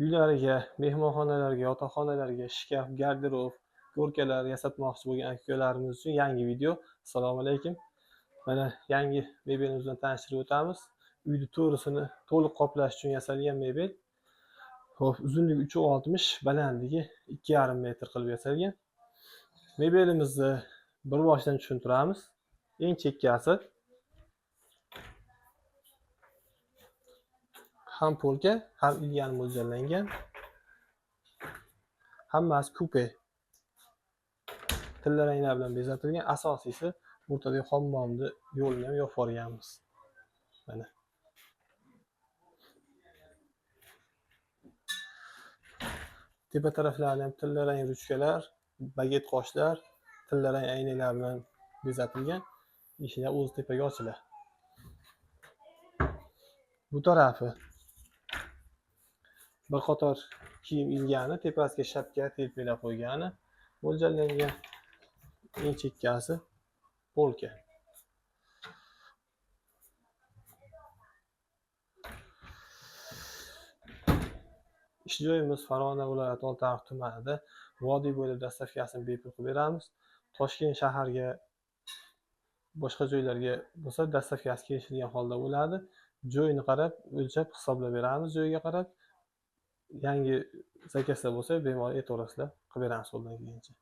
uylariga, mehmonxonalarga, yotoqxonalarga shkaf, garderob, ko'rkalar yasatmoqchi bo'lgan aka-ukalarimiz uchun yangi video. Assalomu alaykum. Mana yangi mebelimiz bilan tanishtirib o'tamiz. Uyni to'risini to'liq qoplash uchun yasalgan mebel. Xo'p, uzunligi 3.60, balandligi 2,5 metr qilib yasalgan. Mebelimizni bir boshdan tushuntiramiz. Eng chekkasi ham polka, ham ilgani mo'ljallangan. Hammasi kupe. Tillaranglar bilan bezatilgan. Asosiysi o'rtadagi hammomni yo'lini ham yopib yuborganmiz. Mana. Tepa taraflarida ham tillarang ruchkalar, baget qoshlar, tillarang aynalar bilan bezatilgan. Eshiklar o'z tepaga ochiladi. Bu tarafi bir qator kiyim ilgani, tepasiga shapka, telpalar qo'ygani mo'ljallangan. Eng chekkasi polka. Ish joyimiz Farg'ona viloyati Oltiariq tumanida, vodiy bo'ylab dastavkasini bepul qilib beramiz. Toshkent shaharga, boshqa joylarga bo'lsa dastavkasi kelishilgan holda bo'ladi. Joyni qarab, o'lchab hisoblab beramiz. Joyga qarab yangi zakazlar bo'lsa bemalol e'tiborasizlar, qilib beramiz qo'ldan kelgancha.